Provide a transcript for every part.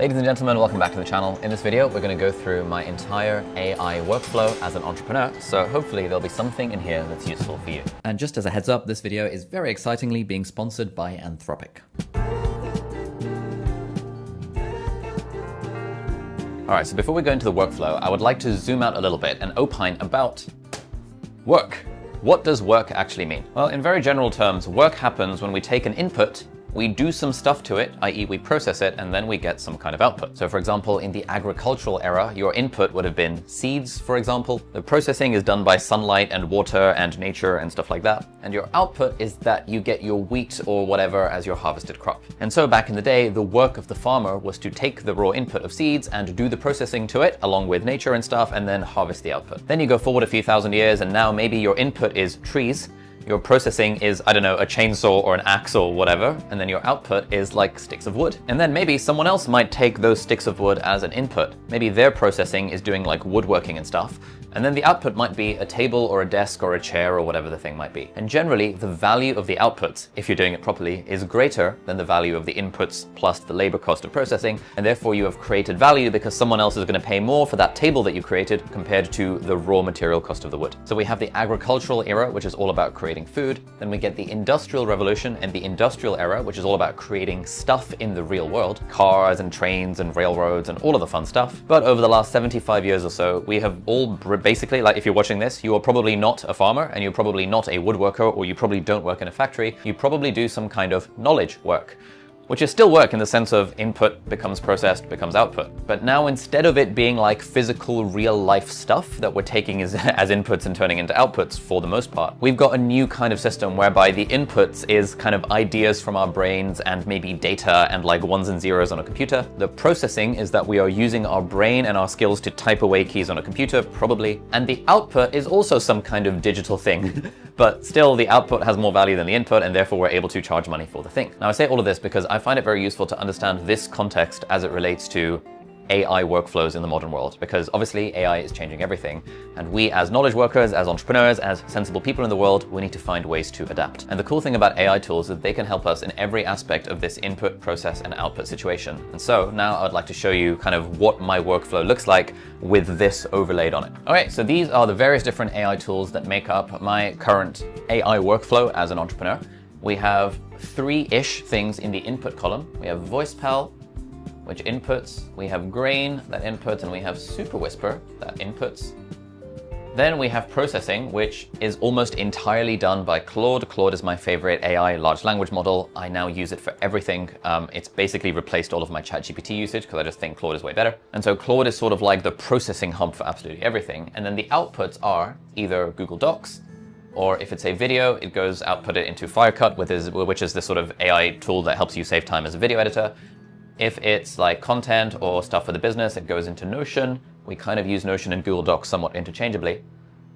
Ladies and gentlemen, welcome back to the channel. In this video, we're going to go through my entire AI workflow as an entrepreneur, so hopefully there'll be something in here that's useful for you. And just as a heads up, this video is very excitingly being sponsored by Anthropic. Alright, so before we go into the workflow, I would like to zoom out a little bit and opine about work. What does work actually mean? Well, in very general terms, work happens when we take an input, we do some stuff to it, i.e. we process it, and then we get some kind of output. So for example, in the agricultural era, your input would have been seeds, for example. The processing is done by sunlight and water and nature and stuff like that. And your output is that you get your wheat or whatever as your harvested crop. And so back in the day, the work of the farmer was to take the raw input of seeds and do the processing to it, along with nature and stuff, and then harvest the output. Then you go forward a few thousand years, and now maybe your input is trees. Your processing is, I don't know, a chainsaw or an axe or whatever, and then your output is like sticks of wood. And then maybe someone else might take those sticks of wood as an input. Maybe their processing is doing like woodworking and stuff, and then the output might be a table or a desk or a chair or whatever the thing might be. And generally, the value of the outputs, if you're doing it properly, is greater than the value of the inputs plus the labor cost of processing, and therefore you have created value because someone else is going to pay more for that table that you created compared to the raw material cost of the wood. So we have the agricultural era, which is all about creating food. Then we get the industrial revolution and the industrial era, which is all about creating stuff in the real world, cars and trains and railroads and all of the fun stuff. But over the last 75 years or so, we have all basically, like if you're watching this, you are probably not a farmer and you're probably not a woodworker, or you probably don't work in a factory. You probably do some kind of knowledge work, which is still work in the sense of input becomes processed, becomes output. But now instead of it being like physical real life stuff that we're taking as inputs and turning into outputs for the most part, we've got a new kind of system whereby the inputs is kind of ideas from our brains and maybe data and like ones and zeros on a computer. The processing is that we are using our brain and our skills to type away keys on a computer, probably. And the output is also some kind of digital thing. But still, the output has more value than the input, and therefore we're able to charge money for the thing. Now, I say all of this because I find it very useful to understand this context as it relates to AI workflows in the modern world, because obviously AI is changing everything, and we as knowledge workers, as entrepreneurs, as sensible people in the world, we need to find ways to adapt. And the cool thing about AI tools is that they can help us in every aspect of this input, process, and output situation. And so now I'd like to show you kind of what my workflow looks like with this overlaid on it. Okay, so these are the various different AI tools that make up my current AI workflow as an entrepreneur. We have three-ish things in the input column. We have VoicePal, which inputs, we have Grain that inputs, and we have Super Whisper that inputs. Then we have processing, which is almost entirely done by Claude. Claude is my favorite AI large language model. I now use it for everything. It's basically replaced all of my ChatGPT usage because I just think Claude is way better. And so Claude is sort of like the processing hub for absolutely everything. And then the outputs are either Google Docs, or if it's a video, it goes output it into Firecut, which is this sort of AI tool that helps you save time as a video editor. If it's like content or stuff for the business, it goes into Notion. We kind of use Notion and Google Docs somewhat interchangeably.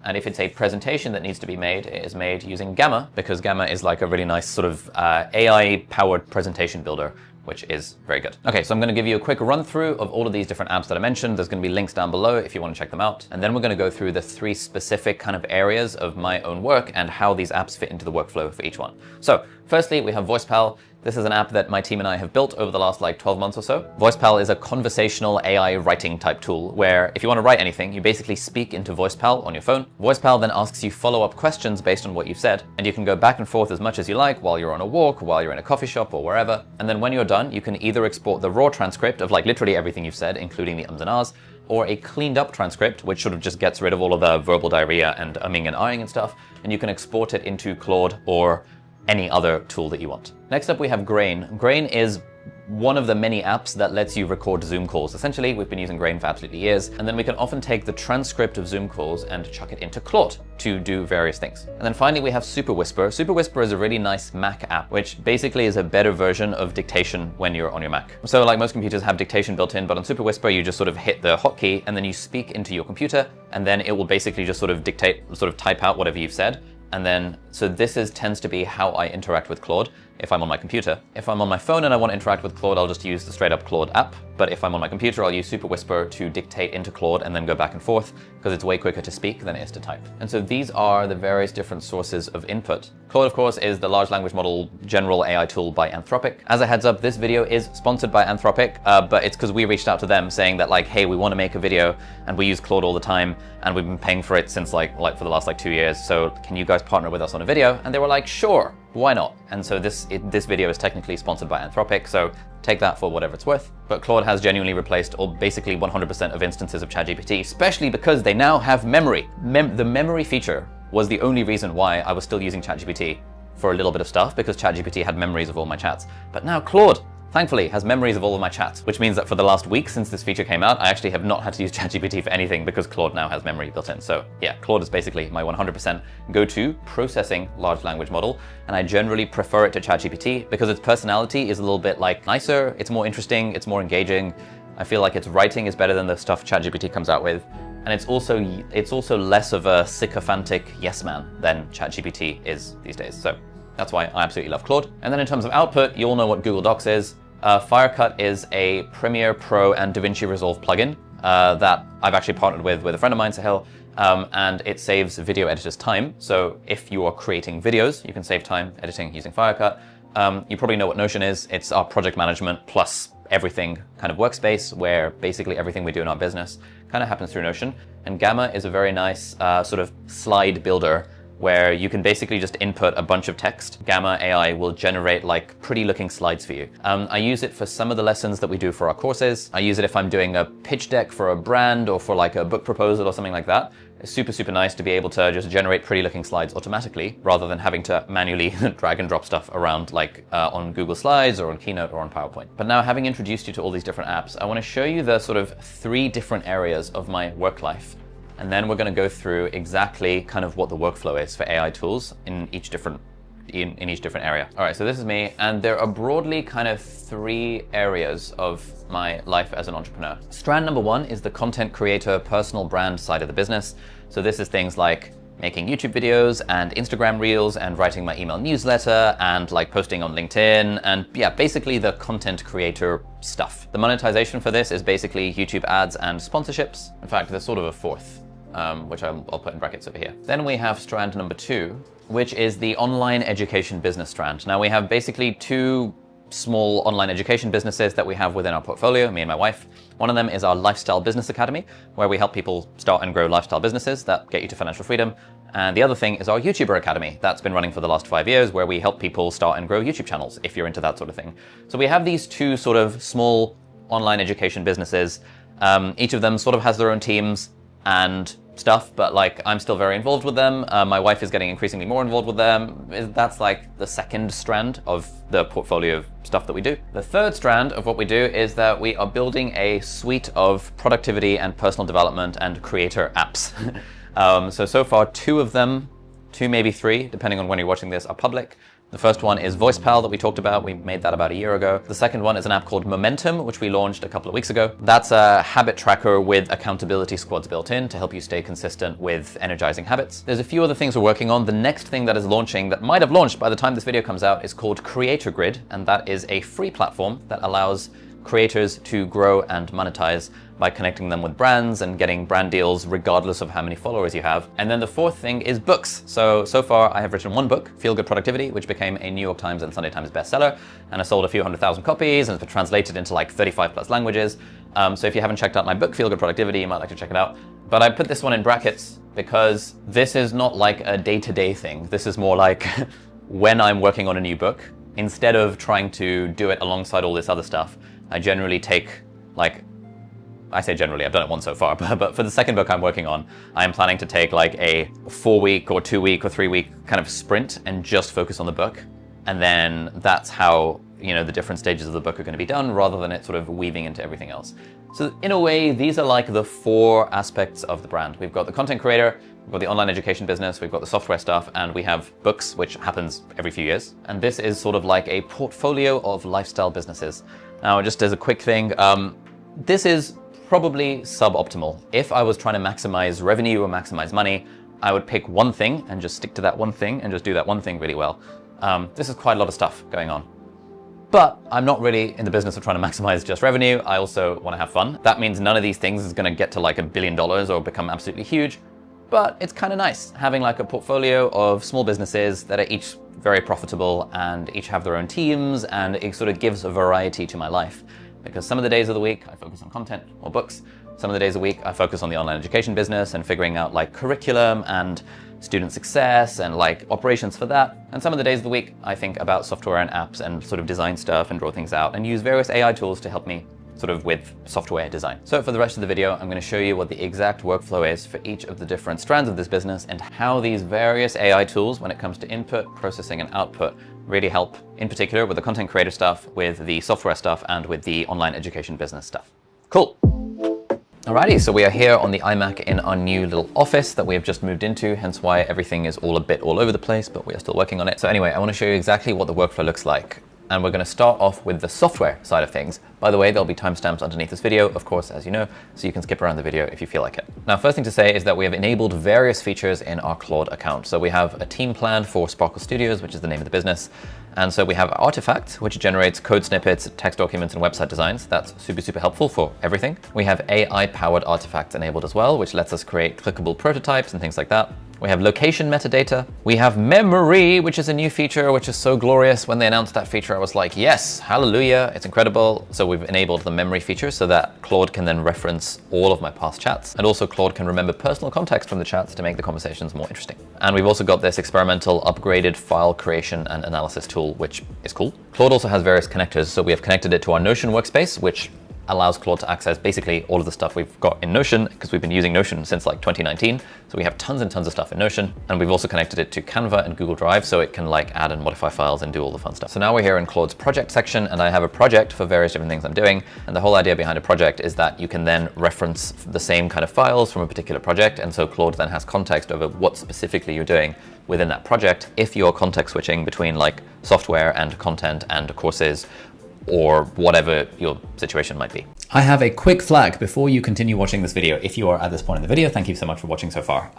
And if it's a presentation that needs to be made, it is made using Gamma, because Gamma is like a really nice sort of AI-powered presentation builder, which is very good. Okay, so I'm going to give you a quick run through of all of these different apps that I mentioned. There's going to be links down below if you want to check them out. And then we're going to go through the three specific kind of areas of my own work and how these apps fit into the workflow for each one. So firstly, we have VoicePal. This is an app that my team and I have built over the last like 12 months or so. VoicePal is a conversational AI writing type tool where if you want to write anything, you basically speak into VoicePal on your phone. VoicePal then asks you follow-up questions based on what you've said, and you can go back and forth as much as you like while you're on a walk, while you're in a coffee shop or wherever. And then when you're done, you can either export the raw transcript of like literally everything you've said, including the ums and ahs, or a cleaned up transcript, which sort of just gets rid of all of the verbal diarrhea and umming and ahhing and stuff, and you can export it into Claude or any other tool that you want. Next up, we have Grain. Grain is one of the many apps that lets you record Zoom calls. Essentially, we've been using Grain for absolutely years, and then we can often take the transcript of Zoom calls and chuck it into Claude to do various things. And then finally, we have Super Whisper. Super Whisper is a really nice Mac app, which basically is a better version of dictation when you're on your Mac. So like most computers have dictation built in, but on Super Whisper, you just sort of hit the hotkey and then you speak into your computer, and then it will basically just sort of dictate, sort of type out whatever you've said. And then, so this tends to be how I interact with Claude. if I'm on my computer. If I'm on my phone and I want to interact with Claude, I'll just use the straight up Claude app. But if I'm on my computer, I'll use Super Whisper to dictate into Claude and then go back and forth, because it's way quicker to speak than it is to type. And so these are the various different sources of input. Claude, of course, is the large language model general AI tool by Anthropic. As a heads up, this video is sponsored by Anthropic, but it's because we reached out to them saying that like, hey, we want to make a video and we use Claude all the time and we've been paying for it since like for the last 2 years. So can you guys partner with us on a video? And they were like, sure. Why not? And so this video is technically sponsored by Anthropic, so take that for whatever it's worth. But Claude has genuinely replaced basically 100% of instances of ChatGPT, especially because they now have memory. The memory feature was the only reason why I was still using ChatGPT for a little bit of stuff, because ChatGPT had memories of all my chats. But now Claude, thankfully, has memories of all of my chats, which means that for the last week since this feature came out, I actually have not had to use ChatGPT for anything because Claude now has memory built in. So yeah, Claude is basically my 100% go-to processing large language model, and I generally prefer it to ChatGPT because its personality is a little bit like nicer, it's more interesting, it's more engaging. I feel like its writing is better than the stuff ChatGPT comes out with. And it's also less of a sycophantic yes man than ChatGPT is these days. So that's why I absolutely love Claude. And then in terms of output, you all know what Google Docs is. Firecut is a Premiere Pro and DaVinci Resolve plugin that I've actually partnered with a friend of mine, Sahil, and it saves video editors time. So if you are creating videos, you can save time editing using Firecut. You probably know what Notion is. It's our project management plus everything kind of workspace where basically everything we do in our business kind of happens through Notion. And Gamma is a very nice sort of slide builder where you can basically just input a bunch of text. Gamma AI will generate like pretty looking slides for you. I use it for some of the lessons that we do for our courses. I use it if I'm doing a pitch deck for a brand or for like a book proposal or something like that. It's super, super nice to be able to just generate pretty looking slides automatically rather than having to manually drag and drop stuff around like on Google Slides or on Keynote or on PowerPoint. But now, having introduced you to all these different apps, I want to show you the sort of 3 different areas of my work life. And then we're going to go through exactly kind of what the workflow is for AI tools in each different area. All right, so this is me, and there are broadly kind of 3 areas of my life as an entrepreneur. Strand number 1 is the content creator, personal brand side of the business. So this is things like making YouTube videos and Instagram reels and writing my email newsletter and like posting on LinkedIn and yeah, basically the content creator stuff. The monetization for this is basically YouTube ads and sponsorships. In fact, there's sort of a 4th. Which I'll put in brackets over here. Then we have strand number 2, which is the online education business strand. Now we have basically 2 small online education businesses that we have within our portfolio, me and my wife. One of them is our Lifestyle Business Academy, where we help people start and grow lifestyle businesses that get you to financial freedom. And the other thing is our YouTuber Academy that's been running for the last 5 years, where we help people start and grow YouTube channels if you're into that sort of thing. So we have these 2 sort of small online education businesses. Each of them sort of has their own teams and stuff, but like I'm still very involved with them. My wife is getting increasingly more involved with them. That's like the 2nd strand of the portfolio of stuff that we do. The 3rd strand of what we do is that we are building a suite of productivity and personal development and creator apps. So far 2 of them, 2 maybe 3, depending on when you're watching this, are public. The first one is VoicePal that we talked about. We made that about a year ago. The second one is an app called Momentum, which we launched a couple of weeks ago. That's a habit tracker with accountability squads built in to help you stay consistent with energizing habits. There's a few other things we're working on. The next thing that is launching, that might have launched by the time this video comes out, is called Creator Grid, and that is a free platform that allows creators to grow and monetize by connecting them with brands and getting brand deals regardless of how many followers you have. And then the 4th thing is books. So far I have written 1 book, Feel Good Productivity, which became a New York Times and Sunday Times bestseller, and I sold a few 100,000 copies and it's been translated into like 35 plus languages. So if you haven't checked out my book, Feel Good Productivity, you might like to check it out. But I put this one in brackets because this is not like a day-to-day thing. This is more like when I'm working on a new book, instead of trying to do it alongside all this other stuff, I generally take like, I say generally, I've done it once so far, but for the 2nd book I'm working on, I am planning to take like a 4-week or 2-week or 3-week kind of sprint and just focus on the book. And then that's how, you know, the different stages of the book are going to be done rather than it sort of weaving into everything else. So in a way, these are like the 4 aspects of the brand. We've got the content creator, we've got the online education business, we've got the software stuff, and we have books, which happens every few years. And this is sort of like a portfolio of lifestyle businesses. Now, just as a quick thing, this is probably suboptimal. If I was trying to maximize revenue or maximize money, I would pick one thing and just stick to that one thing and just do that one thing really well. This is quite a lot of stuff going on. But I'm not really in the business of trying to maximize just revenue. I also want to have fun. That means none of these things is going to get to like $1 billion or become absolutely huge. But it's kind of nice having like a portfolio of small businesses that are each very profitable and each have their own teams, and it sort of gives a variety to my life. Because some of the days of the week I focus on content or books. Some of the days of the week I focus on the online education business and figuring out like curriculum and student success and like operations for that. And some of the days of the week I think about software and apps and sort of design stuff and draw things out and use various AI tools to help me sort of with software design. So for the rest of the video, I'm going to show you what the exact workflow is for each of the different strands of this business and how these various AI tools, when it comes to input, processing, and output, really help, in particular with the content creator stuff, with the software stuff, and with the online education business stuff. Cool. Alrighty, so we are here on the iMac in our new little office that we have just moved into, hence why everything is all a bit all over the place, but we are still working on it. So anyway, I want to show you exactly what the workflow looks like. And we're going to start off with the software side of things. By the way, there'll be timestamps underneath this video, of course, as you know, so you can skip around the video if you feel like it. Now, first thing to say is that we have enabled various features in our Claude account. So we have a team plan for Sparkle Studios, which is the name of the business. And so we have Artifact, which generates code snippets, text documents, and website designs. That's super, super helpful for everything. We have AI-powered artifacts enabled as well, which lets us create clickable prototypes and things like that. We have location metadata. We have memory, which is a new feature, which is so glorious. When they announced that feature, I was like, yes, hallelujah, it's incredible. So we've enabled the memory feature so that Claude can then reference all of my past chats. And also Claude can remember personal context from the chats to make the conversations more interesting. And we've also got this experimental upgraded file creation and analysis tool, which is cool. Claude also has various connectors. So we have connected it to our Notion workspace, which allows Claude to access basically all of the stuff we've got in Notion, because we've been using Notion since like 2019. So we have tons and tons of stuff in Notion. And we've also connected it to Canva and Google Drive, so it can like add and modify files and do all the fun stuff. So now we're here in Claude's project section, and I have a project for various different things I'm doing. And the whole idea behind a project is that you can then reference the same kind of files from a particular project. And so Claude then has context over what specifically you're doing within that project. If you're context switching between like software and content and courses, or whatever your situation might be. I have a quick flag before you continue watching this video. If you are at this point in the video, thank you so much for watching so far.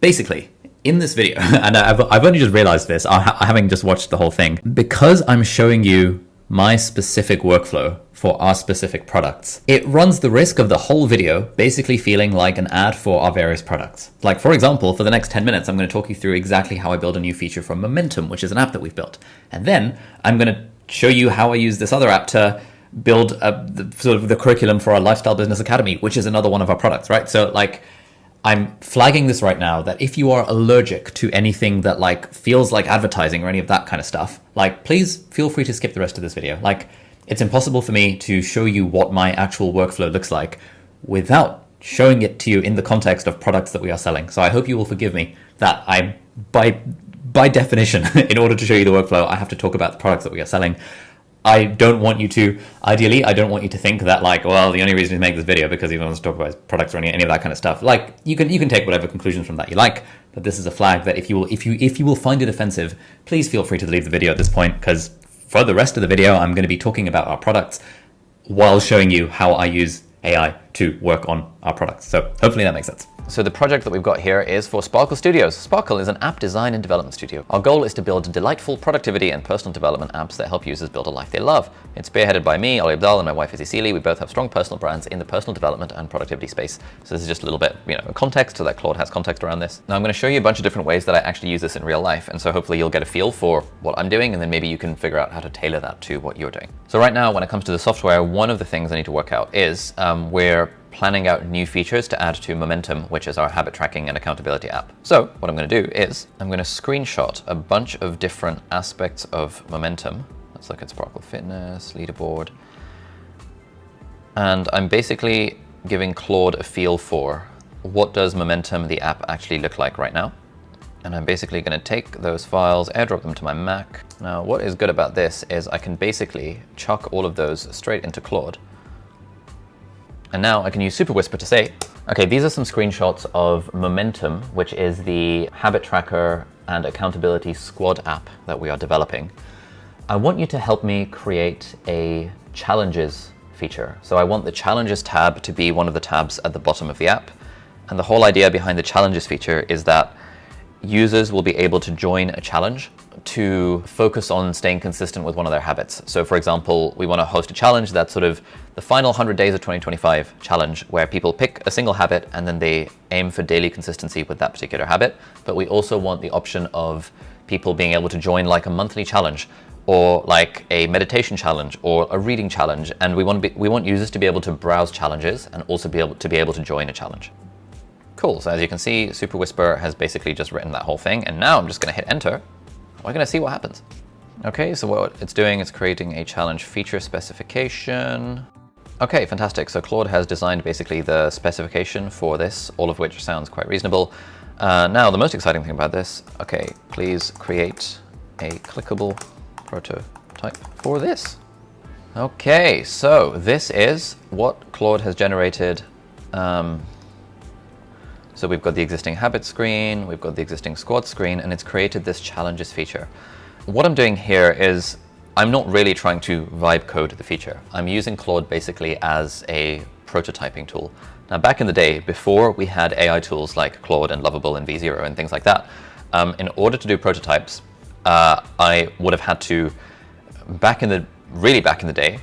Basically, in this video, and I've only just realized this, having just watched the whole thing, because I'm showing you my specific workflow for our specific products, it runs the risk of the whole video basically feeling like an ad for our various products. Like, for example, for the next 10 minutes, I'm going to talk you through exactly how I build a new feature from Momentum, which is an app that we've built. And then I'm going to show you how I use this other app to build the curriculum for our Lifestyle Business Academy, which is another one of our products, right? So like, I'm flagging this right now that if you are allergic to anything that like feels like advertising or any of that kind of stuff, like please feel free to skip the rest of this video. Like, it's impossible for me to show you what my actual workflow looks like without showing it to you in the context of products that we are selling. So I hope you will forgive me that I, by definition, in order to show you the workflow, I have to talk about the products that we are selling. I don't want you to, ideally, I don't want you to think that like, well, the only reason to make this video because he wants to talk about his products or any of that kind of stuff. Like, you can take whatever conclusions from that you like, but this is a flag that if you will find it offensive, please feel free to leave the video at this point, because for the rest of the video, I'm going to be talking about our products while showing you how I use AI to work on our products. So hopefully that makes sense. So the project that we've got here is for Sparkle Studios. Sparkle is an app design and development studio. Our goal is to build delightful productivity and personal development apps that help users build a life they love. It's spearheaded by me, Ali Abdal, and my wife, Izzy Seeley. We both have strong personal brands in the personal development and productivity space. So this is just a little bit, context, so that Claude has context around this. Now I'm going to show you a bunch of different ways that I actually use this in real life. And so hopefully you'll get a feel for what I'm doing, and then maybe you can figure out how to tailor that to what you're doing. So right now, when it comes to the software, one of the things I need to work out is we're planning out new features to add to Momentum, which is our habit tracking and accountability app. So what I'm going to do is I'm going to screenshot a bunch of different aspects of Momentum. Let's look at Sparkle Fitness, leaderboard. And I'm basically giving Claude a feel for what does Momentum, the app, actually look like right now. And I'm basically going to take those files, airdrop them to my Mac. Now, what is good about this is I can basically chuck all of those straight into Claude. And now I can use Super Whisper to say, okay, these are some screenshots of Momentum, which is the habit tracker and accountability squad app that we are developing. I want you to help me create a challenges feature. So I want the challenges tab to be one of the tabs at the bottom of the app. And the whole idea behind the challenges feature is that users will be able to join a challenge to focus on staying consistent with one of their habits. So for example, we want to host a challenge that's sort of the final 100 days of 2025 challenge, where people pick a single habit and then they aim for daily consistency with that particular habit. But we also want the option of people being able to join like a monthly challenge, or like a meditation challenge, or a reading challenge. And we want users to be able to browse challenges and also be able to join a challenge. Cool, so as you can see, Super Whisper has basically just written that whole thing, and now I'm just gonna hit enter. We're gonna see what happens. Okay, so what it's doing is creating a challenge feature specification. Okay, fantastic. So Claude has designed basically the specification for this, all of which sounds quite reasonable. Now, the most exciting thing about this, okay, please create a clickable prototype for this. Okay, so this is what Claude has generated. So we've got the existing habit screen, we've got the existing squad screen, and it's created this challenges feature. What I'm doing here is I'm not really trying to vibe code the feature. I'm using Claude basically as a prototyping tool. Now, back in the day, before we had AI tools like Claude and Lovable and V0 and things like that, in order to do prototypes, I would have had to, back in the day,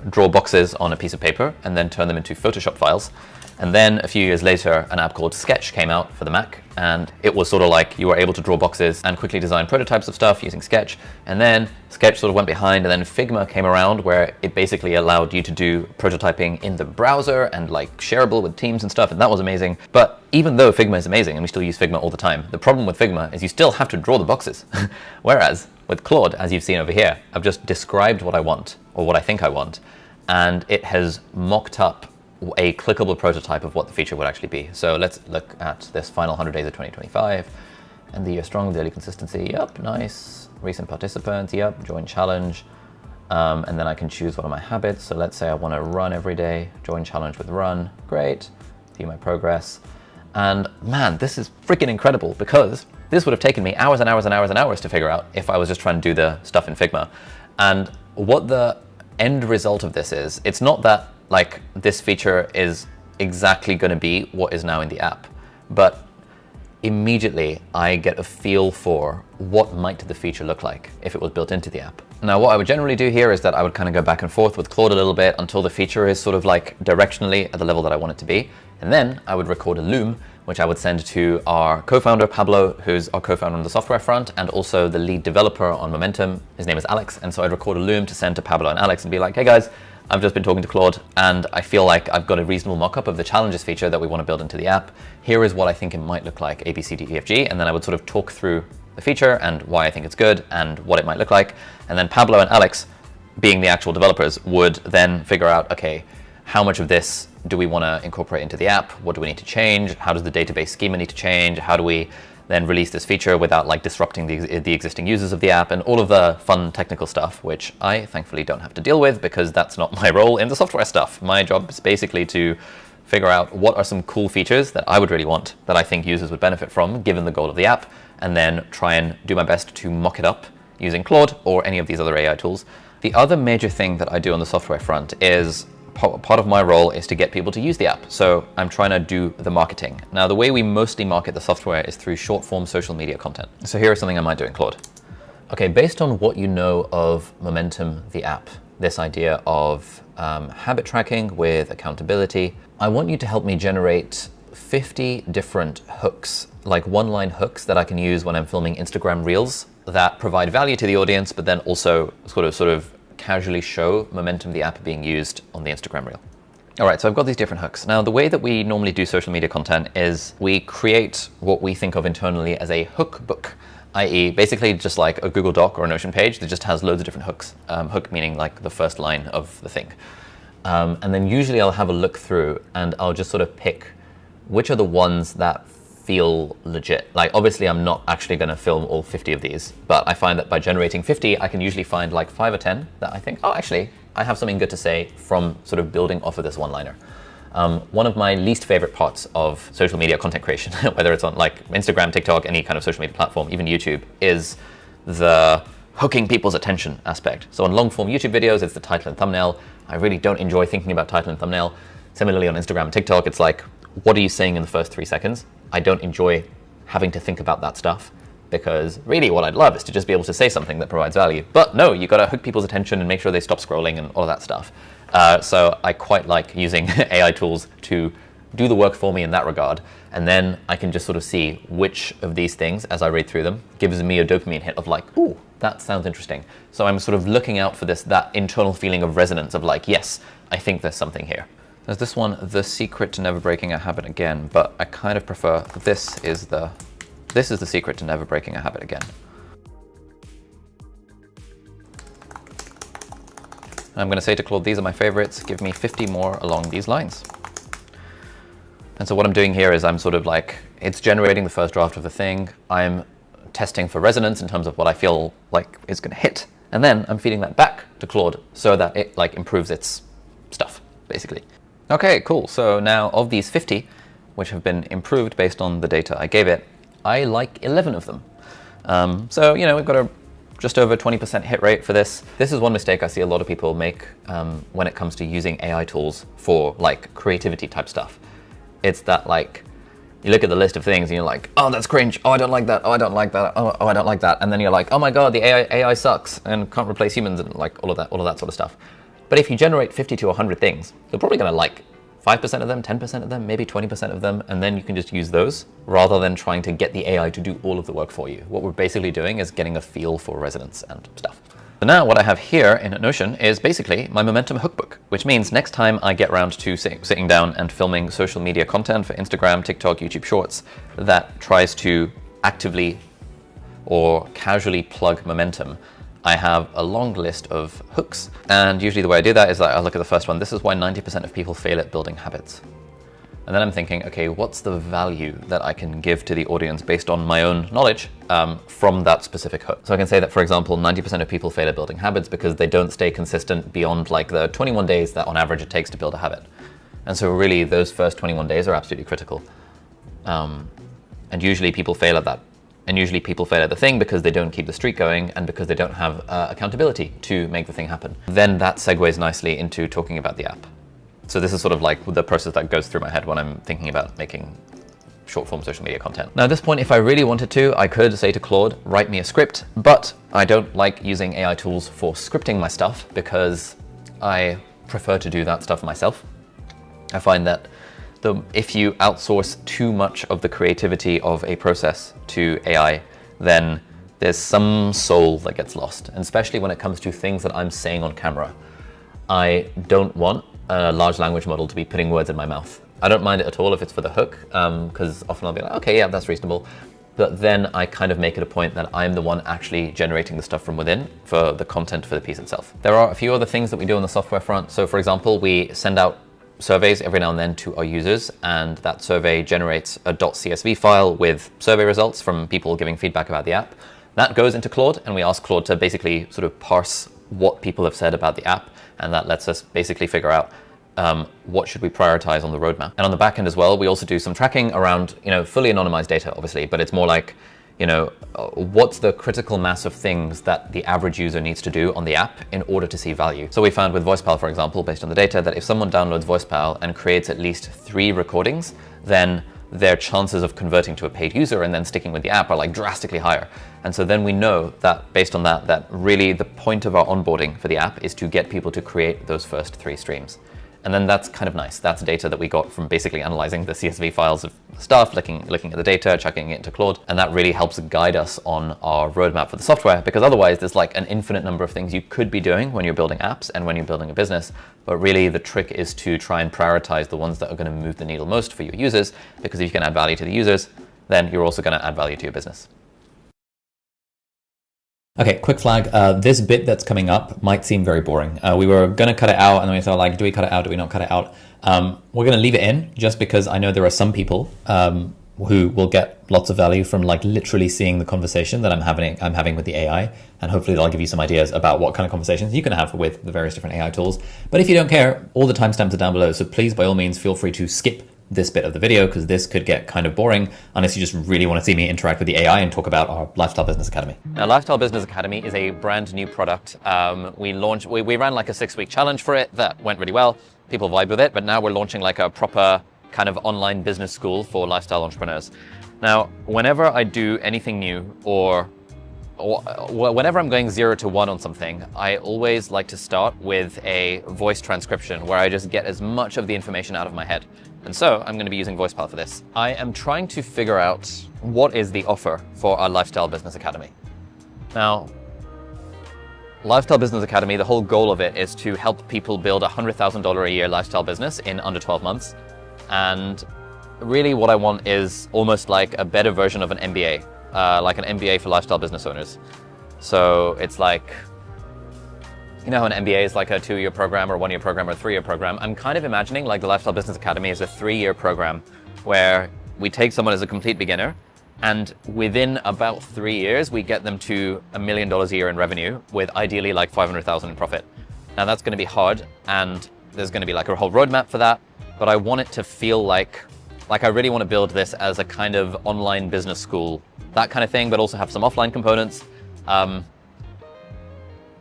draw boxes on a piece of paper and then turn them into Photoshop files. And then a few years later, an app called Sketch came out for the Mac, and it was sort of like you were able to draw boxes and quickly design prototypes of stuff using Sketch. And then Sketch sort of went behind, and then Figma came around, where it basically allowed you to do prototyping in the browser and like shareable with teams and stuff, and that was amazing. But even though Figma is amazing, and we still use Figma all the time, the problem with Figma is you still have to draw the boxes. Whereas with Claude, as you've seen over here, I've just described what I want, or what I think I want, and it has mocked up a clickable prototype of what the feature would actually be. So let's look at this final 100 days of 2025, and the strong daily consistency. Yep, nice. Recent participants. Yep, join challenge. And then I can choose one of my habits. So let's say I want to run every day. Join challenge with run. Great. View my progress. And man, this is freaking incredible, because this would have taken me hours and hours and hours and hours to figure out if I was just trying to do the stuff in Figma. And what the end result of this is, it's not that like this feature is exactly going to be what is now in the app, but immediately I get a feel for what might the feature look like if it was built into the app. Now, what I would generally do here is that I would kind of go back and forth with Claude a little bit until the feature is sort of like directionally at the level that I want it to be. And then I would record a loom, which I would send to our co-founder, Pablo, who's our co-founder on the software front, and also the lead developer on Momentum. His name is Alex. And so I'd record a loom to send to Pablo and Alex and be like, hey guys, I've just been talking to Claude, and I feel like I've got a reasonable mock-up of the challenges feature that we want to build into the app. Here is what I think it might look like, A, B, C, D, E, F, G. And then I would sort of talk through the feature and why I think it's good and what it might look like. And then Pablo and Alex, being the actual developers, would then figure out, okay, how much of this do we want to incorporate into the app? What do we need to change? How does the database schema need to change? How do we then release this feature without like disrupting the existing users of the app, and all of the fun technical stuff, which I thankfully don't have to deal with because that's not my role in the software stuff. My job is basically to figure out what are some cool features that I would really want, that I think users would benefit from given the goal of the app, and then try and do my best to mock it up using Claude or any of these other AI tools. The other major thing that I do on the software front is part of my role is to get people to use the app. So I'm trying to do the marketing. Now, the way we mostly market the software is through short form social media content. So here is something I might do in Claude. Okay, based on what you know of Momentum, the app, this idea of habit tracking with accountability, I want you to help me generate 50 different hooks, like one-line hooks that I can use when I'm filming Instagram Reels that provide value to the audience, but then also sort of casually show Momentum, the app, being used on the Instagram Reel. All right, so I've got these different hooks. Now, the way that we normally do social media content is we create what we think of internally as a hook book, i.e. basically just like a Google Doc or a Notion page that just has loads of different hooks. Hook meaning like the first line of the thing. And then usually I'll have a look through and I'll just sort of pick which are the ones that feel legit. Like, obviously I'm not actually going to film all 50 of these, but I find that by generating 50, I can usually find like 5 or 10 that I think, oh, actually, I have something good to say from sort of building off of this one-liner. One of my least favorite parts of social media content creation, whether it's on like Instagram, TikTok, any kind of social media platform, even YouTube, is the hooking people's attention aspect. So on long-form YouTube videos, it's the title and thumbnail. I really don't enjoy thinking about title and thumbnail. Similarly, on Instagram and TikTok, it's like, what are you saying in the first 3 seconds? I don't enjoy having to think about that stuff. because really what I'd love is to just be able to say something that provides value. But no, you got to hook people's attention and make sure they stop scrolling and all of that stuff. So I quite like using AI tools to do the work for me in that regard. And then I can just sort of see which of these things, as I read through them, gives me a dopamine hit of like, ooh, that sounds interesting. So I'm sort of looking out for that internal feeling of resonance of like, yes, I think there's something here. There's this one, The Secret to Never Breaking a Habit Again, but I kind of prefer this is the secret to never breaking a habit again. I'm going to say to Claude, these are my favorites. Give me 50 more along these lines. And so what I'm doing here is I'm sort of like, it's generating the first draft of the thing. I'm testing for resonance in terms of what I feel like it's going to hit. And then I'm feeding that back to Claude so that it like improves its stuff, basically. Okay, cool. So now of these 50, which have been improved based on the data I gave it, I like 11 of them. So, you know, we've got a just over 20% hit rate for this. This is one mistake I see a lot of people make when it comes to using AI tools for like creativity type stuff. It's that like, you look at the list of things and you're like, oh, that's cringe. Oh, I don't like that. Oh, I don't like that. Oh, I don't like that. And then you're like, oh my God, the AI sucks and can't replace humans and like all of that sort of stuff. But if you generate 50 to 100 things, you're probably gonna like 5% of them, 10% of them, maybe 20% of them, and then you can just use those rather than trying to get the AI to do all of the work for you. What we're basically doing is getting a feel for resonance and stuff. So now what I have here in Notion is basically my momentum hookbook, which means next time I get around to sitting down and filming social media content for Instagram, TikTok, YouTube Shorts that tries to actively or casually plug momentum, I have a long list of hooks. And usually the way I do that is that I look at the first one. This is why 90% of people fail at building habits. And then I'm thinking, okay, what's the value that I can give to the audience based on my own knowledge from that specific hook? So I can say that, for example, 90% of people fail at building habits because they don't stay consistent beyond like the 21 days that on average it takes to build a habit. And so really those first 21 days are absolutely critical. And usually people fail at that. And usually people fail at the thing because they don't keep the streak going and because they don't have accountability to make the thing happen. Then that segues nicely into talking about the app. So this is sort of like the process that goes through my head when I'm thinking about making short form social media content. Now at this point, if I really wanted to, I could say to Claude, write me a script, but I don't like using AI tools for scripting my stuff because I prefer to do that stuff myself. I find that if you outsource too much of the creativity of a process to AI, then there's some soul that gets lost, and especially when it comes to things that I'm saying on camera. I don't want a large language model to be putting words in my mouth. I don't mind it at all if it's for the hook, because often I'll be like, okay, yeah, that's reasonable. But then I kind of make it a point that I'm the one actually generating the stuff from within for the content for the piece itself. There are a few other things that we do on the software front. So for example, we send out surveys every now and then to our users, and that survey generates a .csv file with survey results from people giving feedback about the app. That goes into Claude, and we ask Claude to basically sort of parse what people have said about the app, and that lets us basically figure out what should we prioritize on the roadmap. And on the back end as well, we also do some tracking around, fully anonymized data, obviously, but it's more like, what's the critical mass of things that the average user needs to do on the app in order to see value. So we found with VoicePal, for example, based on the data, that if someone downloads VoicePal and creates at least 3 recordings, then their chances of converting to a paid user and then sticking with the app are like drastically higher. And so then we know that based on that really the point of our onboarding for the app is to get people to create those first 3 streams. And then that's kind of nice. That's data that we got from basically analyzing the CSV files of stuff, looking at the data, chucking it into Claude. And that really helps guide us on our roadmap for the software, because otherwise there's like an infinite number of things you could be doing when you're building apps and when you're building a business. But really the trick is to try and prioritize the ones that are going to move the needle most for your users, because if you can add value to the users, then you're also going to add value to your business. Okay, quick flag. This bit that's coming up might seem very boring. We were going to cut it out, and then we thought, like, do we cut it out? Do we not cut it out? We're going to leave it in just because I know there are some people who will get lots of value from like literally seeing the conversation that I'm having with the AI, and hopefully that'll give you some ideas about what kind of conversations you can have with the various different AI tools. But if you don't care, all the timestamps are down below, so please, by all means, feel free to skip this bit of the video, because this could get kind of boring unless you just really want to see me interact with the AI and talk about our Lifestyle Business Academy. Now, Lifestyle Business Academy is a brand new product. We ran like a 6-week challenge for it that went really well. People vibe with it, but now we're launching like a proper kind of online business school for lifestyle entrepreneurs. Now, whenever I do anything new or whenever I'm going 0 to 1 on something, I always like to start with a voice transcription where I just get as much of the information out of my head. And so I'm going to be using VoicePal for this. I am trying to figure out what is the offer for our Lifestyle Business Academy. Now, Lifestyle Business Academy, the whole goal of it is to help people build a $100,000 a year lifestyle business in under 12 months. And really what I want is almost like a better version of an MBA. Like an MBA for lifestyle business owners. So it's like, you know how an MBA is like a 2-year program or 1-year program or a 3-year program? I'm kind of imagining like the Lifestyle Business Academy is a 3-year program where we take someone as a complete beginner, and within about 3 years, we get them to $1 million a year in revenue with ideally like 500,000 in profit. Now that's going to be hard, and there's going to be like a whole roadmap for that, but I want it to feel like I really want to build this as a kind of online business school, that kind of thing, but also have some offline components.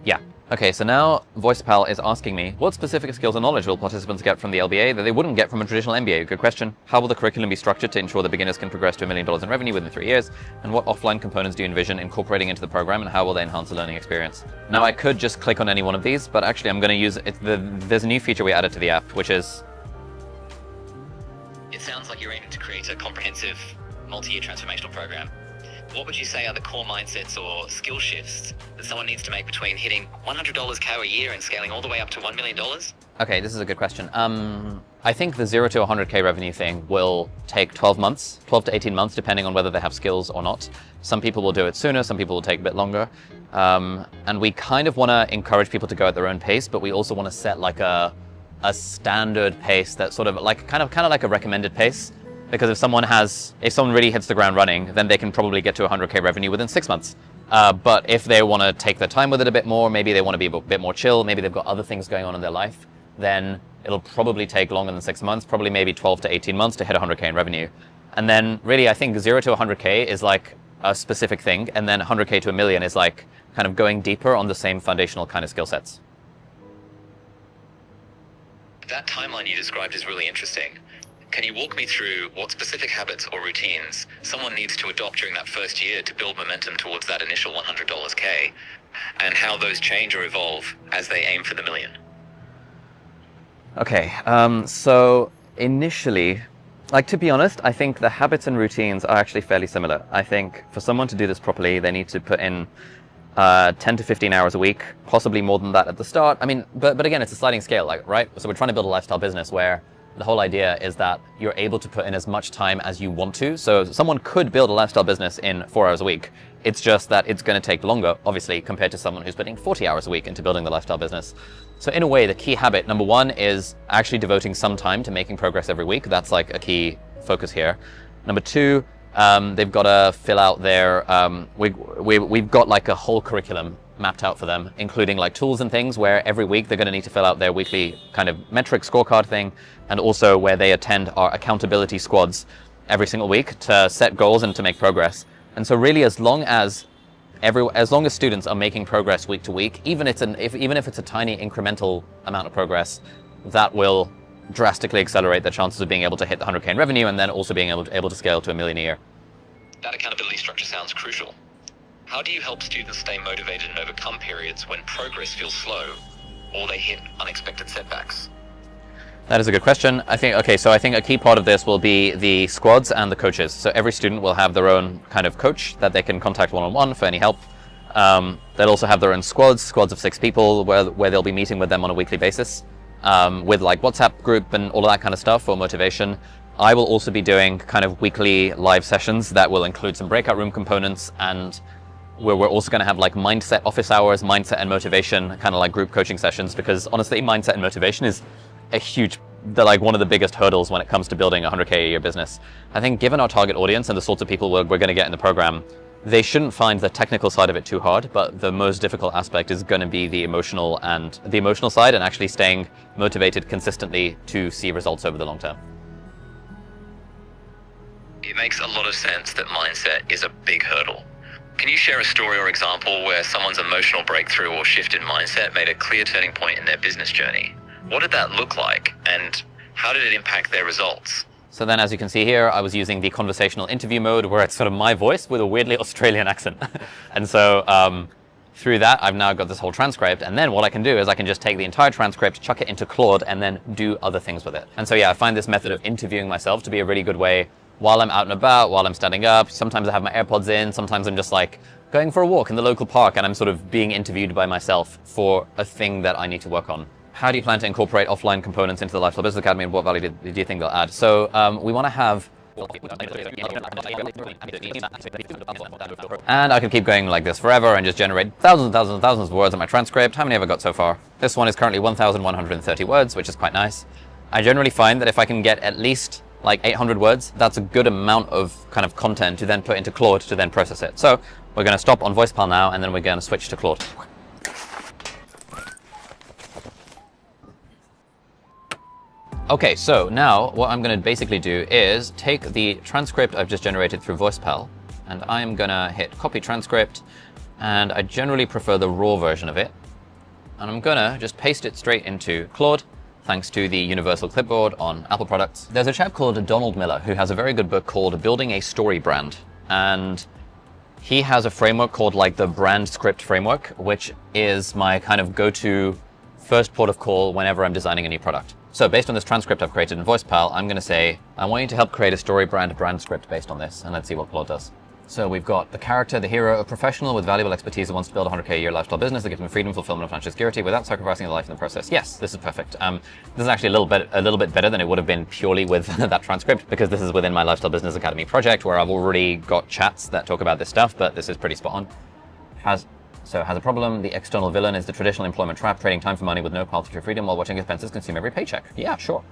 Yeah. Okay, so now VoicePal is asking me, what specific skills and knowledge will participants get from the LBA that they wouldn't get from a traditional MBA? Good question. How will the curriculum be structured to ensure that beginners can progress to $1 million in revenue within 3 years? And what offline components do you envision incorporating into the program, and how will they enhance the learning experience? Now, I could just click on any one of these, but actually I'm going to use it. There's a new feature we added to the app, which is... It sounds like you're aiming to create a comprehensive, multi-year transformational program. What would you say are the core mindsets or skill shifts that someone needs to make between hitting $100 CAO a year and scaling all the way up to $1 million? Okay, this is a good question. I think the 0 to 100K revenue thing will take 12 to 18 months, depending on whether they have skills or not. Some people will do it sooner, some people will take a bit longer. And we kind of want to encourage people to go at their own pace, but we also want to set like a standard pace that's sort of like kind of like a recommended pace. Because if someone really hits the ground running, then they can probably get to 100K revenue within 6 months. But if they want to take their time with it a bit more, maybe they want to be a bit more chill, maybe they've got other things going on in their life, then it'll probably take longer than 6 months, probably maybe 12 to 18 months to hit 100K in revenue. And then really, I think 0 to 100K is like a specific thing, and then 100K to $1 million is like kind of going deeper on the same foundational kind of skill sets. That timeline you described is really interesting. Can you walk me through what specific habits or routines someone needs to adopt during that first year to build momentum towards that initial $100 K, and how those change or evolve as they aim for the $1 million? Okay, so initially, like, to be honest, I think the habits and routines are actually fairly similar. I think for someone to do this properly, they need to put in 10 to 15 hours a week, possibly more than that at the start. I mean, but again, it's a sliding scale, like, right? So we're trying to build a lifestyle business where the whole idea is that you're able to put in as much time as you want to. So someone could build a lifestyle business in 4 hours a week. It's just that it's going to take longer, obviously, compared to someone who's putting 40 hours a week into building the lifestyle business. So in a way, the key habit, number one, is actually devoting some time to making progress every week. That's like a key focus here. Number two, they've got to fill out their, we've got like a whole curriculum mapped out for them, including like tools and things where every week they're going to need to fill out their weekly kind of metric scorecard thing, and also where they attend our accountability squads every single week to set goals and to make progress. And so really, as long as students are making progress week to week, even if it's a tiny incremental amount of progress, that will drastically accelerate the chances of being able to hit the 100K in revenue, and then also being able to scale to $1 million a year. That accountability structure sounds crucial. How do you help students stay motivated and overcome periods when progress feels slow or they hit unexpected setbacks? That is a good question. I think a key part of this will be the squads and the coaches. So every student will have their own kind of coach that they can contact one-on-one for any help. They'll also have their own squads of 6 people where they'll be meeting with them on a weekly basis, with like WhatsApp group and all of that kind of stuff for motivation. I will also be doing kind of weekly live sessions that will include some breakout room components, and where we're also going to have like mindset office hours, mindset and motivation, kind of like group coaching sessions, because honestly, mindset and motivation is one of the biggest hurdles when it comes to building a 100K a year business. I think given our target audience and the sorts of people we're going to get in the program, they shouldn't find the technical side of it too hard, but the most difficult aspect is going to be the emotional side, and actually staying motivated consistently to see results over the long term. It makes a lot of sense that mindset is a big hurdle. Can you share a story or example where someone's emotional breakthrough or shift in mindset made a clear turning point in their business journey? What did that look like, and how did it impact their results? So then, as you can see here, I was using the conversational interview mode where it's sort of my voice with a weirdly Australian accent. And so through that, I've now got this whole transcript. And then what I can do is I can just take the entire transcript, chuck it into Claude, and then do other things with it. And so, yeah, I find this method of interviewing myself to be a really good way while I'm out and about, while I'm standing up. Sometimes I have my AirPods in. Sometimes I'm just like going for a walk in the local park and I'm sort of being interviewed by myself for a thing that I need to work on. How do you plan to incorporate offline components into the Lifestyle Business Academy, and what value do you think they'll add? So we want to have... And I could keep going like this forever and just generate thousands and thousands and thousands of words in my transcript. How many have I got so far? This one is currently 1,130 words, which is quite nice. I generally find that if I can get at least like 800 words, that's a good amount of kind of content to then put into Claude to then process it. So we're going to stop on VoicePal now, and then we're going to switch to Claude. Okay, so now what I'm going to basically do is take the transcript I've just generated through VoicePal, and I'm going to hit copy transcript, and I generally prefer the raw version of it. And I'm going to just paste it straight into Claude, thanks to the universal clipboard on Apple products. There's a chap called Donald Miller who has a very good book called Building a Story Brand, and he has a framework called like the Brand Script Framework, which is my kind of go-to first port of call whenever I'm designing a new product. So based on this transcript I've created in VoicePal, I'm going to say, I want you to help create a story brand script based on this, and let's see what Claude does. So we've got the character, the hero, a professional with valuable expertise who wants to build a 100K a year lifestyle business that gives him freedom, fulfillment, and financial security without sacrificing their life in the process. Yes, this is perfect. This is actually a little bit better than it would have been purely with that transcript, because this is within my Lifestyle Business Academy project where I've already got chats that talk about this stuff, but this is pretty spot on. Has a problem. The external villain is the traditional employment trap, trading time for money with no path to true freedom while watching expenses consume every paycheck. Yeah, sure.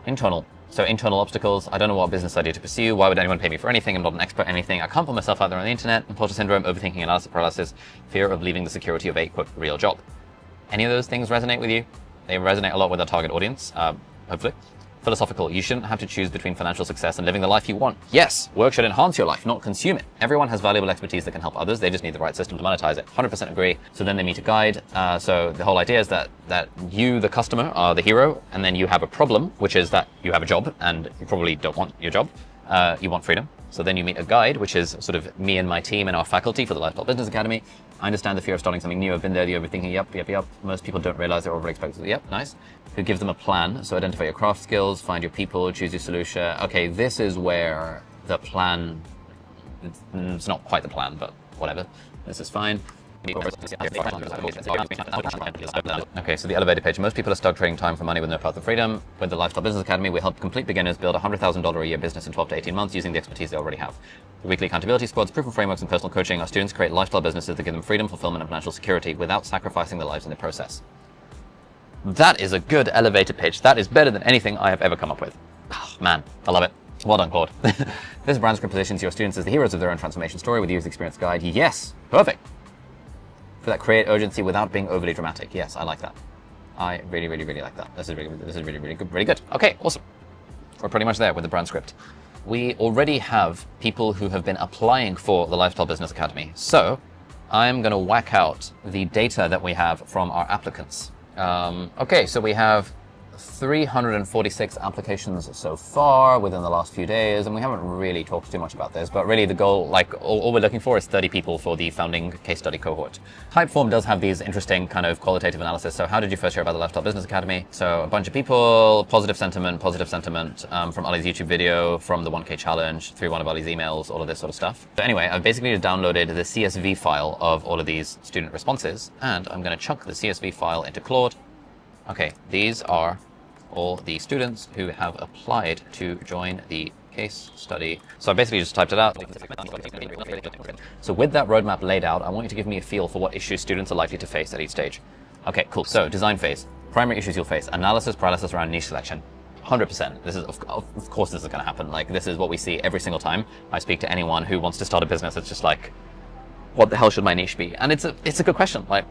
Internal. So internal obstacles. I don't know what business idea to pursue. Why would anyone pay me for anything? I'm not an expert at anything. I can't put myself out there on the internet. Imposter syndrome, overthinking, analysis paralysis, fear of leaving the security of a, quote, real job. Any of those things resonate with you? They resonate a lot with our target audience, hopefully. Philosophical. You shouldn't have to choose between financial success and living the life you want. Yes, work should enhance your life, not consume it. Everyone has valuable expertise that can help others. They just need the right system to monetize it. 100% agree. So then they meet a guide. So the whole idea is that you, the customer, are the hero, and then you have a problem, which is that you have a job and you probably don't want your job. You want freedom. So then you meet a guide, which is sort of me and my team and our faculty for the Lifestyle Business Academy. I understand the fear of starting something new. I've been there, the overthinking, yep. Most people don't realize they're already expected. Yep, nice. Who gives them a plan. So identify your craft skills, find your people, choose your solution. Okay, this is where the plan, it's not quite the plan, but whatever. This is fine. Okay, so the elevator page. Most people are stuck trading time for money with no path to freedom. With the Lifestyle Business Academy, we help complete beginners build a $100,000 a year business in 12 to 18 months using the expertise they already have. The weekly accountability squads, proof of frameworks, and personal coaching. Our students create lifestyle businesses that give them freedom, fulfillment, and financial security without sacrificing their lives in the process. That is a good elevator pitch. That is better than anything I have ever come up with. Oh, man, I love it. Well done, Claude. This brand script positions your students as the heroes of their own transformation story with user experience guide. Yes, perfect. For that, create urgency without being overly dramatic. Yes, I like that. I really, really, really like that. This is really, really good. Really good. Okay, awesome. We're pretty much there with the brand script. We already have people who have been applying for the Lifestyle Business Academy. So I'm going to whack out the data that we have from our applicants. Okay, so we have 346 applications so far within the last few days, and we haven't really talked too much about this, but really the goal, like all we're looking for is 30 people for the founding case study cohort. Typeform does have these interesting kind of qualitative analysis. So how did you first hear about the Lifestyle Business Academy? So a bunch of people, positive sentiment from Ali's YouTube video, from the 1K challenge, through one of Ali's emails, all of this sort of stuff. But anyway, I've basically just downloaded the CSV file of all of these student responses, and I'm going to chuck the CSV file into Claude. Okay, these are all the students who have applied to join the case study. So I basically just typed it out. So with that roadmap laid out, I want you to give me a feel for what issues students are likely to face at each stage. Okay, cool. So design phase, primary issues you'll face, analysis paralysis around niche selection. 100%. This is, of course this is going to happen. Like, this is what we see every single time I speak to anyone who wants to start a business. It's just like, what the hell should my niche be? And it's a good question. Like,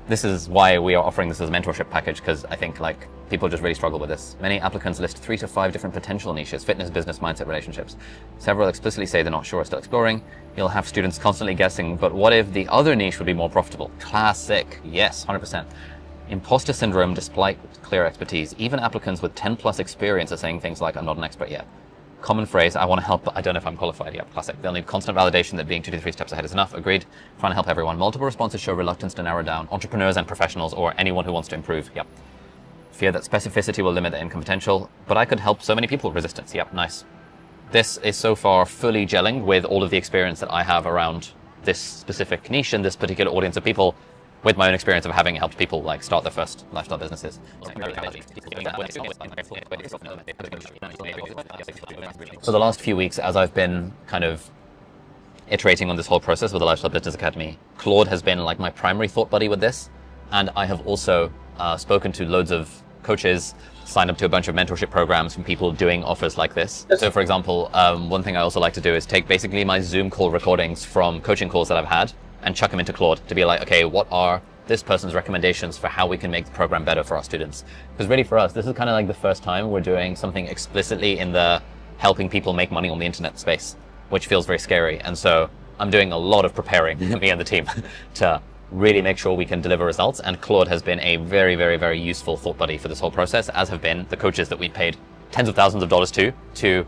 this is why we are offering this as a mentorship package, because I think like people just really struggle with this. Many applicants list 3 to 5 different potential niches: fitness, business, mindset, relationships. Several explicitly say they're not sure or still exploring. You'll have students constantly guessing, but what if the other niche would be more profitable? Classic. Yes, 100%. Imposter syndrome despite clear expertise. Even applicants with 10 plus experience are saying things like, I'm not an expert yet. Common phrase, I want to help, but I don't know if I'm qualified yet. Classic. They'll need constant validation that being 2 to 3 steps ahead is enough. Agreed. Trying to help everyone. Multiple responses show reluctance to narrow down. Entrepreneurs and professionals, or anyone who wants to improve. Yep. Fear that specificity will limit the income potential, but I could help so many people. Resistance. Yep, nice. This is so far fully gelling with all of the experience that I have around this specific niche and this particular audience of people, with my own experience of having helped people like start their first lifestyle businesses. For the last few weeks, as I've been kind of iterating on this whole process with the Lifestyle Business Academy, Claude has been like my primary thought buddy with this. And I have also spoken to loads of coaches, signed up to a bunch of mentorship programs from people doing offers like this. So for example, one thing I also like to do is take basically my Zoom call recordings from coaching calls that I've had and chuck them into Claude to be like, okay, what are this person's recommendations for how we can make the program better for our students? Because really for us, this is kind of like the first time we're doing something explicitly in the helping people make money on the internet space, which feels very scary. And so I'm doing a lot of preparing, me and the team, to really make sure we can deliver results. And Claude has been a very, very, very useful thought buddy for this whole process, as have been the coaches that we paid tens of thousands of dollars to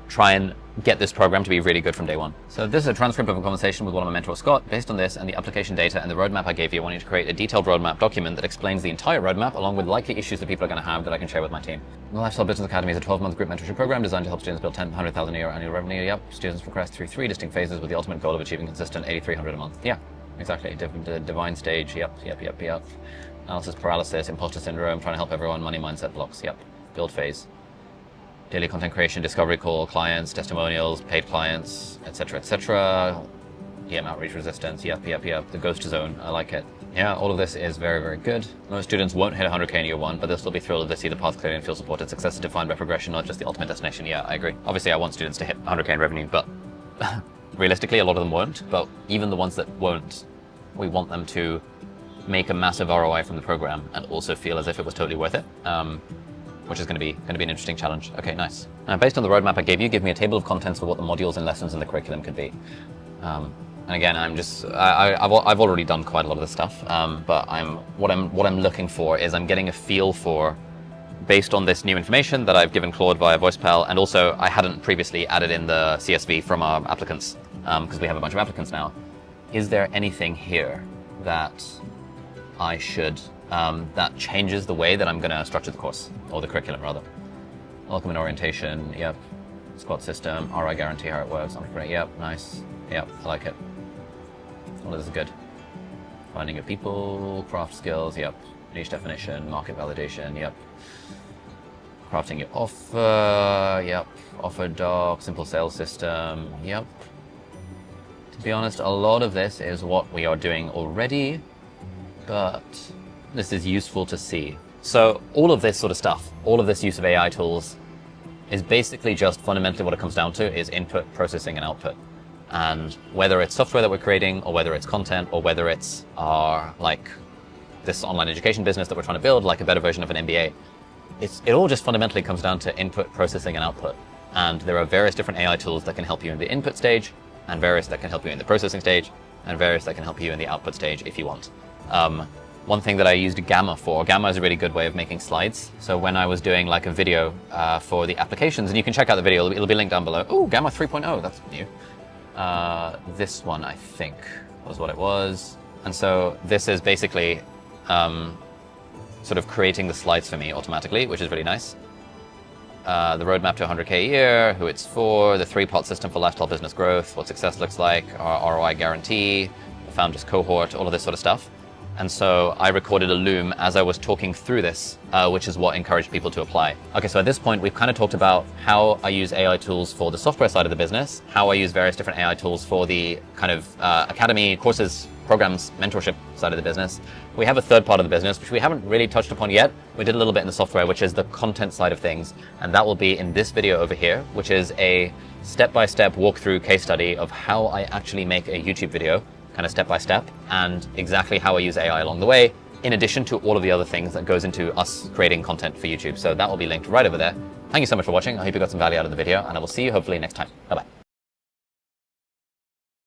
try and get this program to be really good from day one. So this is a transcript of a conversation with one of my mentors, Scott. Based on this and the application data and the roadmap I gave you, I want you to create a detailed roadmap document that explains the entire roadmap along with likely issues that people are going to have that I can share with my team. The Lifestyle Business Academy is a 12-month group mentorship program designed to help students build 100,000 a year annual revenue. Yep. Students progress through 3 distinct phases with the ultimate goal of achieving consistent 8,300 a month. Yeah, exactly. Divine stage. Yep. Analysis paralysis, imposter syndrome, trying to help everyone, money mindset blocks. Yep. Build phase. Daily content creation, discovery call, clients, testimonials, paid clients, etc., etc. DM outreach resistance, yep. The ghost zone, I like it. Yeah, all of this is very, very good. Most students won't hit 100K in year one, but they'll still be thrilled if they see the path clearly and feel supported. Success is defined by progression, not just the ultimate destination. Yeah, I agree. Obviously, I want students to hit 100K in revenue, but realistically, a lot of them won't. But even the ones that won't, we want them to make a massive ROI from the program and also feel as if it was totally worth it. Which is going to be an interesting challenge. Okay, nice. Now, based on the roadmap I gave you, give me a table of contents for what the modules and lessons in the curriculum could be. And again, I've already done quite a lot of this stuff, but what I'm looking for is I'm getting a feel for, based on this new information that I've given Claude via VoicePal, and also I hadn't previously added in the CSV from our applicants, because we have a bunch of applicants now. Is there anything here that I should that changes the way that I'm going to structure the course, or the curriculum rather? Welcome and orientation, yep. Squad system, RI guarantee how it works, entrepreneur, yep, nice, yep, I like it. All of this is good. Finding your people, craft skills, yep. Niche definition, market validation, yep. Crafting your offer, yep. Offer doc, simple sales system, yep. To be honest, a lot of this is what we are doing already, but this is useful to see. So all of this sort of stuff, all of this use of AI tools is basically just fundamentally what it comes down to is input, processing, and output. And whether it's software that we're creating, or whether it's content, or whether it's our, like, this online education business that we're trying to build, like a better version of an MBA, it all just fundamentally comes down to input, processing, and output. And there are various different AI tools that can help you in the input stage, and various that can help you in the processing stage, and various that can help you in the output stage if you want. One thing that I used Gamma for, Gamma is a really good way of making slides. So when I was doing like a video for the applications, and you can check out the video, it'll be linked down below. Oh, Gamma 3.0, that's new. This one, I think, was what it was. And so this is basically sort of creating the slides for me automatically, which is really nice. The roadmap to 100K a year, who it's for, the 3-part system for lifestyle business growth, what success looks like, our ROI guarantee, the founders cohort, all of this sort of stuff. And so I recorded a loom as I was talking through this, which is what encouraged people to apply. Okay, so at this point, we've kind of talked about how I use AI tools for the software side of the business, how I use various different AI tools for the kind of academy, courses, programs, mentorship side of the business. We have a third part of the business, which we haven't really touched upon yet. We did a little bit in the software, which is the content side of things. And that will be in this video over here, which is a step-by-step walkthrough case study of how I actually make a YouTube video, kind of step-by-step, and exactly how I use AI along the way, in addition to all of the other things that goes into us creating content for YouTube. So that will be linked right over there. Thank you so much for watching. I hope you got some value out of the video, and I will see you hopefully next time. Bye-bye.